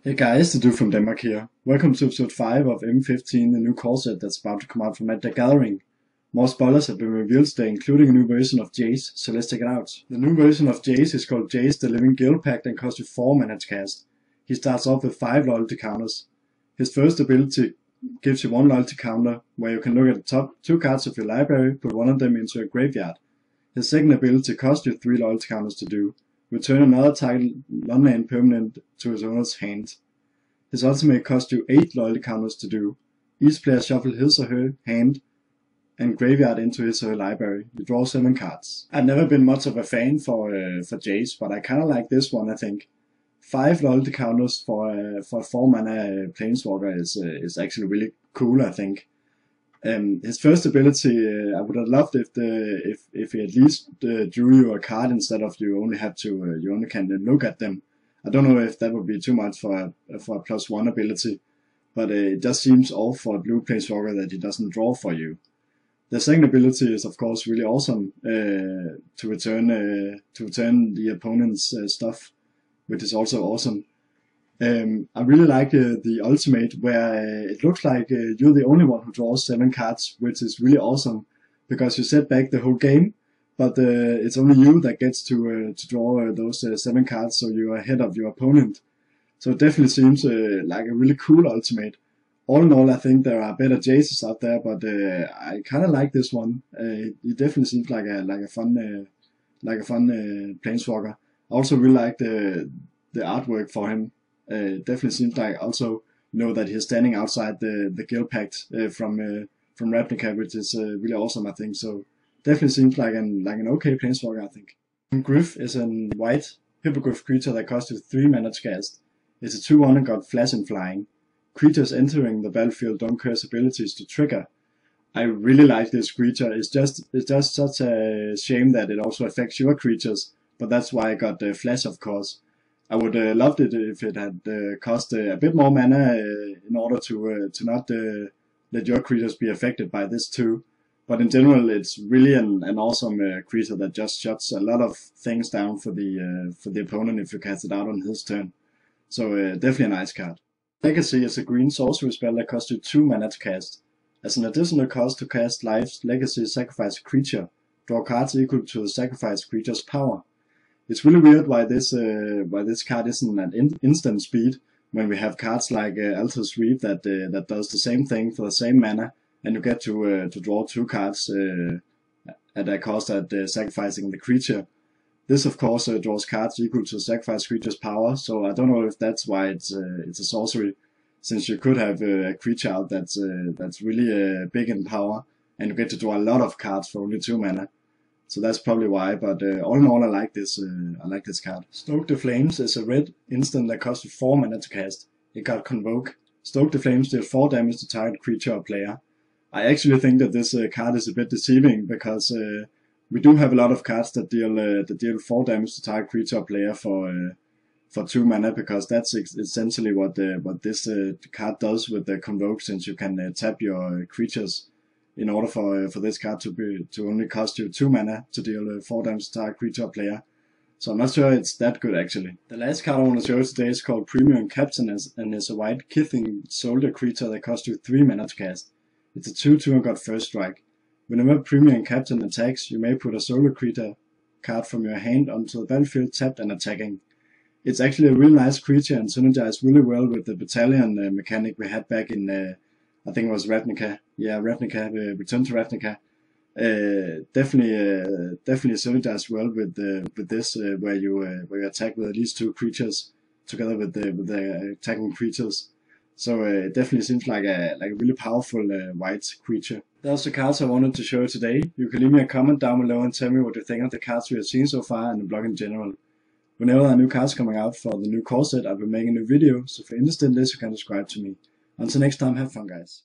Hey guys, the dude from Denmark here. Welcome to episode 5 of M15, the new core set that's about to come out from Magic the Gathering. More spoilers have been revealed today, including a new version of Jace, so let's check it out. The new version of Jace is called Jace the Living Guild Pact and costs you 4 mana to cast. He starts off with 5 loyalty counters. His first ability gives you 1 loyalty counter, where you can look at the top 2 cards of your library, put 1 of them into a graveyard. His second ability costs you 3 loyalty counters to do. Return another target non-land permanent to his owner's hand. His ultimate costs you 8 loyalty counters to do. Each player shuffles his or her hand and graveyard into his or her library. You draw 7 cards. I've never been much of a fan for Jace, but I kinda like this one, I think. 5 loyalty counters for a 4 mana planeswalker is actually really cool, I think. His first ability, I would have loved if he at least drew you a card instead of you only have to you only can look at them. I don't know if that would be too much for a +1 ability, but it just seems off for a blue planeswalker that he doesn't draw for you. The second ability is of course really awesome to return the opponent's stuff, which is also awesome. I really like the ultimate where it looks like you're the only one who draws 7 cards, which is really awesome because you set back the whole game, but it's only you that gets to draw those 7 cards, so you're ahead of your opponent. So it definitely seems like a really cool ultimate. All in all, I think there are better Jaces out there, but I kind of like this one. It definitely seems like a fun planeswalker. I also really like the artwork for him. Definitely seems like also that he's standing outside the guild pact from Ravnica, which is really awesome, I think. So definitely seems like an okay planeswalker, I think. Griff is a white hippogriff creature that costs you 3 mana to cast. It's a 2/1 and got flash and flying. Creatures entering the battlefield don't curse abilities to trigger. I really like this creature. It's just such a shame that it also affects your creatures, but that's why I got the flash, of course. I would loved it if it had cost a bit more mana in order to not let your creatures be affected by this too. But in general, it's really an awesome creature that just shuts a lot of things down for the opponent if you cast it out on his turn. So definitely a nice card. Legacy is a green sorcery spell that costs you 2 mana to cast. As an additional cost to cast Life's Legacy, sacrifice a creature. Draw cards equal to the sacrificed creature's power. It's really weird why this card isn't at instant speed when we have cards like Alter Sweep that does the same thing for the same mana, and you get to draw 2 cards at a cost at sacrificing the creature. This of course draws cards equal to the sacrificed creature's power, so I don't know if that's why it's a sorcery, since you could have a creature out that's really big in power, and you get to draw a lot of cards for only 2 mana. So that's probably why, but all in all I like this card. Stoke the Flames is a red instant that costs you 4 mana to cast. It got Convoke. Stoke the Flames deals 4 damage to target creature or player. I actually think that this card is a bit deceiving, because we do have a lot of cards that deal 4 damage to target creature or player for 2 mana, because that's essentially what this card does with the Convoke, since you can tap your creatures in order for this card to only cost you 2 mana to deal 4 damage to target creature or player. So I'm not sure it's that good actually. The last card I want to show today is called Premium Captainess, and is a white Kithing soldier creature that costs you 3 mana to cast. It's a 2/2 and got first strike. Whenever Premium Captain attacks, you may put a soldier creature card from your hand onto the battlefield tapped and attacking. It's actually a really nice creature and synergizes really well with the battalion mechanic we had back in I think it was Ravnica. Yeah, Ravnica, Return to Ravnica. Definitely synergize well with this, where you attack with at least 2 creatures together with the attacking creatures. So it definitely seems like a really powerful white creature. That's the cards I wanted to show today. You can leave me a comment down below and tell me what you think of the cards we have seen so far and the blog in general. Whenever there are new cards coming out for the new core set, I will make a new video, so if you're interested in this, you can subscribe to me. Until next time, have fun guys.